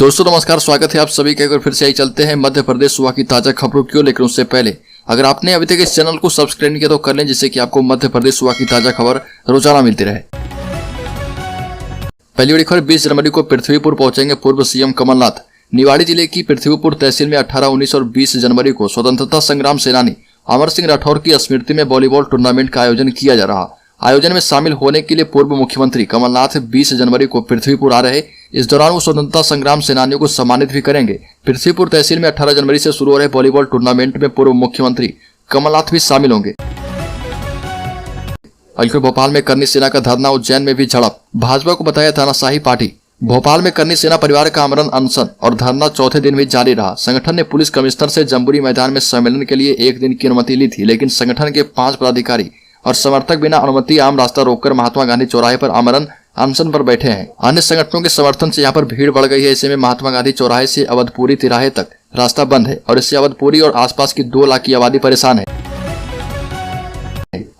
दोस्तों नमस्कार, स्वागत है आप सभी का। एक बार फिर से आई चलते हैं मध्य प्रदेश सुबह की ताजा खबरों की ओर। लेकिन उससे पहले अगर आपने अभी तक इस चैनल को सब्सक्राइब नहीं किया तो कर लें, जिससे कि आपको मध्य प्रदेश सुबह की ताजा खबर रोजाना मिलती रहे। पहली बड़ी खबर, 20 जनवरी को पृथ्वीपुर पहुंचेंगे पूर्व सीएम कमलनाथ। निवाड़ी जिले की पृथ्वीपुर तहसील में 18, 19 और 20 जनवरी को स्वतंत्रता संग्राम सेनानी अमर सिंह राठौर की स्मृति में वॉलीबॉल टूर्नामेंट का आयोजन किया जा रहा। आयोजन में शामिल होने के लिए पूर्व मुख्यमंत्री कमलनाथ 20 जनवरी को पृथ्वीपुर आ रहे। इस दौरान वो स्वतंत्रता संग्राम सेनानियों को सम्मानित भी करेंगे। पृथ्वीपुर तहसील में 18 जनवरी से शुरू हो रहे वॉलीबॉल टूर्नामेंट में पूर्व मुख्यमंत्री कमलनाथ भी शामिल होंगे। भोपाल में करनी सेना का धरना, उज्जैन में भी झड़प, भाजपा को बताया तानाशाही पार्टी। भोपाल में करनी सेना परिवार का आमरण अनशन और धरना चौथे दिन भी जारी रहा। संगठन ने पुलिस कमिश्नर से जम्बूरी मैदान में सम्मेलन के लिए एक दिन की अनुमति ली थी, लेकिन संगठन के 5 पदाधिकारी और समर्थक बिना अनुमति आम रास्ता रोककर महात्मा गांधी चौराहे पर आमरण अनशन पर बैठे हैं। अन्य संगठनों के समर्थन से यहाँ पर भीड़ बढ़ गई है। ऐसे में महात्मा गांधी चौराहे से अवधपुरी तिराहे तक रास्ता बंद है और इससे अवधपुरी और आसपास की 2 लाख की आबादी परेशान है।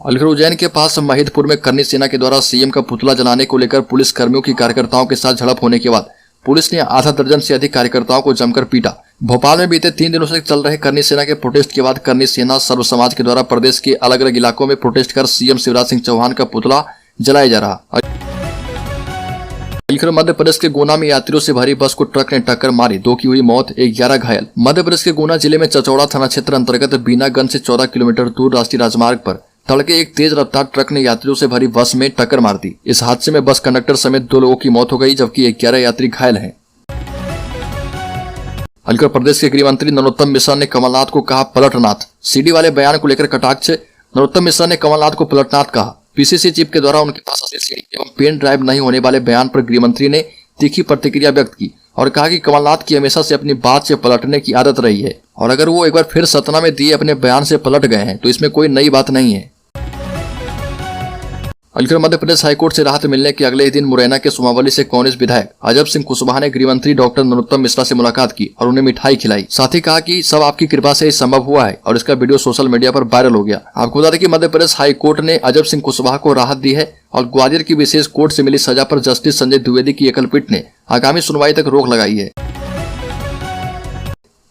उज्जैन के पास महिदपुर में करनी सेना के द्वारा सीएम का पुतला जलाने को लेकर पुलिस कर्मियों की कार्यकर्ताओं के साथ झड़प होने के बाद पुलिस ने आधा दर्जन से अधिक कार्यकर्ताओं को जमकर पीटा। भोपाल में बीते 3 दिनों से चल रहे करनी सेना के प्रोटेस्ट के बाद करनी सेना सर्व समाज के द्वारा प्रदेश के अलग अलग इलाकों में प्रोटेस्ट कर सीएम शिवराज सिंह चौहान का पुतला जलाया जा रहा। मध्य प्रदेश के गुना में यात्रियों से भरी बस को ट्रक ने टक्कर मारी, 2 की हुई मौत, 11 घायल। मध्य प्रदेश के गुना जिले में चचौड़ा थाना क्षेत्र अंतर्गत बीनागंज से 14 किलोमीटर दूर राष्ट्रीय राजमार्ग पर तड़के एक तेज रफ्तार ट्रक ने यात्रियों से भरी बस में टक्कर मार दी। इस हादसे में बस कंडक्टर समेत 2 लोगों की मौत हो गई, जबकि 11 यात्री घायल हैं। प्रदेश के गृह मंत्री नरोत्तम मिश्रा ने कमलनाथ को कहा पलटनाथ। सीडी वाले बयान को लेकर कटाक्ष, नरोत्तम मिश्रा ने कमलनाथ को पलटनाथ कहा। पीसीसी चीफ के द्वारा उनके पास सीडी एवं पेन ड्राइव नहीं होने वाले बयान पर गृह मंत्री ने तीखी प्रतिक्रिया व्यक्त की और कहा कि कमलनाथ की हमेशा से अपनी बात से पलटने की आदत रही है और अगर वो एक बार फिर सतना में दिए अपने बयान से पलट गए हैं तो इसमें कोई नई बात नहीं है। मध्य प्रदेश हाईकोर्ट से राहत मिलने के अगले ही दिन मुरैना के सुमावली से कांग्रेस विधायक अजब सिंह कुशवाहा ने गृह मंत्री डॉक्टर नरोत्तम मिश्रा से मुलाकात की और उन्हें मिठाई खिलाई। साथ ही कहा कि सब आपकी कृपा से ही संभव हुआ है और इसका वीडियो सोशल मीडिया पर वायरल हो गया। आपको बता दें कि मध्य प्रदेश हाईकोर्ट ने अजब सिंह कुशवाहा को राहत दी है और ग्वालियर की विशेष कोर्ट से मिली सजा पर जस्टिस संजय द्विवेदी की एकल पीठ ने आगामी सुनवाई तक रोक लगाई है।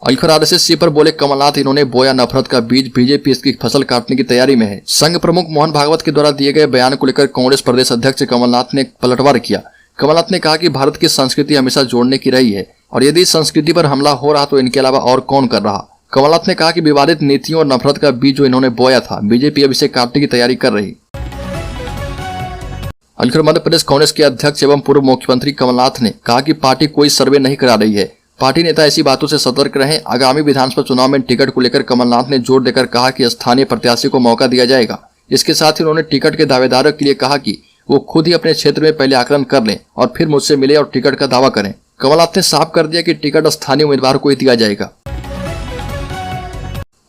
आरएसएस पर बोले कमलनाथ, इन्होंने बोया नफरत का बीज, बीजेपी इसकी फसल काटने की तैयारी में है। संघ प्रमुख मोहन भागवत के द्वारा दिए गए बयान को लेकर कांग्रेस प्रदेश अध्यक्ष कमलनाथ ने पलटवार किया। कमलनाथ ने कहा कि भारत की संस्कृति हमेशा जोड़ने की रही है और यदि संस्कृति पर हमला हो रहा तो इनके अलावा और कौन कर रहा। कमलनाथ ने कहा कि विवादित नीतियों और नफरत का बीज जो इन्होंने बोया था, बीजेपी अब इसे काटने की तैयारी कर रही। मध्य प्रदेश कांग्रेस के अध्यक्ष एवं पूर्व मुख्यमंत्री कमलनाथ ने कहा कि पार्टी कोई सर्वे नहीं करा रही है। पार्टी नेता ऐसी बातों से सतर्क रहें। आगामी विधानसभा चुनाव में टिकट को लेकर कमलनाथ ने जोर देकर कहा कि स्थानीय प्रत्याशी को मौका दिया जाएगा। इसके साथ ही उन्होंने टिकट के दावेदारों के लिए कहा कि वो खुद ही अपने क्षेत्र में पहले आकलन कर लें और फिर मुझसे मिले और टिकट का दावा करें। कमलनाथ ने साफ कर दिया कि टिकट स्थानीय उम्मीदवार को ही दिया जाएगा।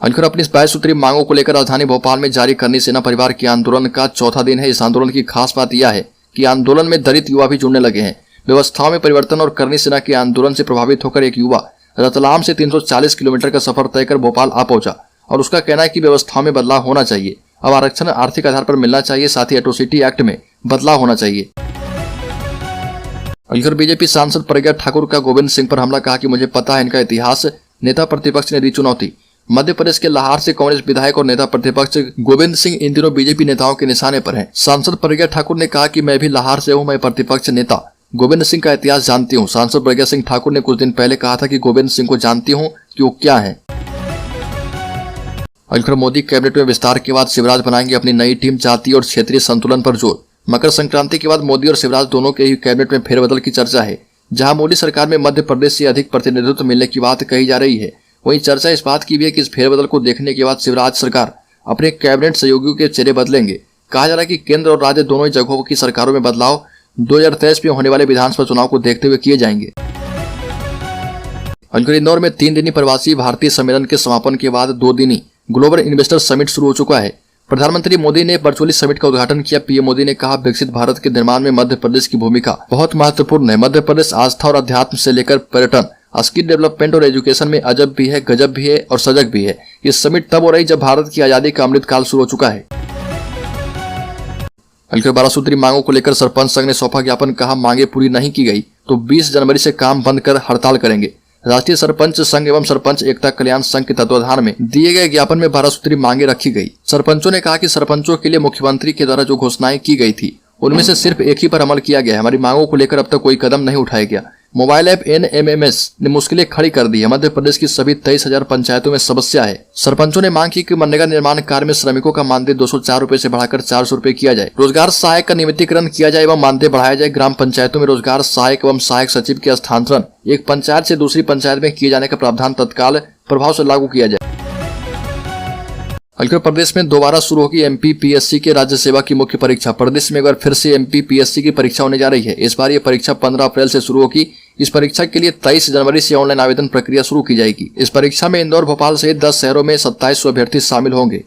अपनी 22 सूत्री मांगों को लेकर राजधानी भोपाल में जारी करनी सेना परिवार के आंदोलन का चौथा दिन है। इस आंदोलन की खास बात यह है कि आंदोलन में दलित युवा भी जुड़ने लगे हैं। व्यवस्थाओं में परिवर्तन और करनी सेना के आंदोलन से प्रभावित होकर एक युवा रतलाम से 340 किलोमीटर का सफर तय कर भोपाल आ पहुंचा और उसका कहना है कि व्यवस्थाओं में बदलाव होना चाहिए। अब आरक्षण आर्थिक आधार पर मिलना चाहिए, साथ ही एट्रोसिटी एक्ट में बदलाव होना चाहिए। बीजेपी सांसद प्रज्ञा ठाकुर का गोविंद सिंह पर हमला, कहा कि मुझे पता है इनका इतिहास। नेता प्रतिपक्ष ने दी चुनौती। मध्य प्रदेश के लाहौर से कांग्रेस विधायक और नेता प्रतिपक्ष गोविंद सिंह इन दिनों बीजेपी नेताओं के निशाने पर हैं। सांसद प्रज्ञा ठाकुर ने कहा कि मैं भी लाहौर से हूं, मैं प्रतिपक्ष नेता गोविंद सिंह का इतिहास जानती हूं। सांसद प्रज्ञा सिंह ठाकुर ने कुछ दिन पहले कहा था कि गोविंद सिंह को जानती हूं कि वो क्या है। मोदी कैबिनेट में विस्तार के बाद शिवराज बनाएंगे अपनी नई टीम, जातीय और क्षेत्रीय संतुलन पर जोर। मकर संक्रांति के बाद मोदी और शिवराज दोनों के ही कैबिनेट में फेरबदल की चर्चा है। जहां मोदी सरकार में मध्य प्रदेश से अधिक प्रतिनिधित्व मिलने की बात कही जा रही है, वहीं चर्चा इस बात की भी है कि इस फेरबदल को देखने के बाद शिवराज सरकार अपने कैबिनेट सहयोगियों के चेहरे बदलेंगे। कहा जा रहा है कि केंद्र और राज्य दोनों ही जगहों की सरकारों में बदलाव 2023 में होने वाले विधानसभा चुनाव को देखते हुए किए जाएंगे। इंदौर में 3 दिनी प्रवासी भारतीय सम्मेलन के समापन के बाद 2 दिनी ग्लोबल इन्वेस्टर समिट शुरू हो चुका है। प्रधानमंत्री मोदी ने वर्चुअली समिट का उद्घाटन किया। पीएम मोदी ने कहा, विकसित भारत के निर्माण में मध्य प्रदेश की भूमिका बहुत महत्वपूर्ण है। मध्य प्रदेश आस्था और अध्यात्म से लेकर पर्यटन, स्किल डेवलपमेंट और एजुकेशन में अजब भी है, गजब भी है और सजग भी है। ये समिट तब हो रही जब भारत की आजादी का अमृतकाल शुरू हो चुका है। हल्के 12 सूत्री मांगों को लेकर सरपंच संघ ने सौंपा ज्ञापन, कहा मांगे पूरी नहीं की गई तो 20 जनवरी से काम बंद कर हड़ताल करेंगे। राष्ट्रीय सरपंच संघ एवं सरपंच एकता कल्याण संघ के तत्वाधान में दिए गए ज्ञापन में 12 सूत्री मांगे रखी गई। सरपंचों ने कहा कि सरपंचों के लिए मुख्यमंत्री के द्वारा जो घोषणाएं की गई थी उनमें से सिर्फ एक ही पर अमल किया गया है। हमारी मांगों को लेकर अब तक कोई कदम नहीं उठाया गया। मोबाइल ऐप NMMS ने मुश्किलें खड़ी कर दी है। मध्य प्रदेश की सभी 23,000 पंचायतों में समस्या है। सरपंचों ने मांग की कि मनरेगा निर्माण कार्य में श्रमिकों का मानदेय 204 रुपए से बढ़ाकर 400 रुपए किया जाए। रोजगार सहायक का नियमितीकरण किया जाए एवं मानदेय बढ़ाया जाए। ग्राम पंचायतों में रोजगार सहायक एवं सहायक सचिव के स्थानांतरण एक पंचायत से दूसरी पंचायत में किए जाने का प्रावधान तत्काल प्रभाव से लागू किया जाए। हल्के प्रदेश में दोबारा शुरू होगी MPPSC के राज्य सेवा की मुख्य परीक्षा। प्रदेश में एक बार फिर से MPPSC की परीक्षा होने जा रही है। इस बार ये परीक्षा 15 अप्रैल से शुरू होगी। इस परीक्षा के लिए 23 जनवरी से ऑनलाइन आवेदन प्रक्रिया शुरू की जाएगी। इस परीक्षा में इंदौर, भोपाल सहित 10 शहरों में 2700 अभ्यर्थी शामिल होंगे।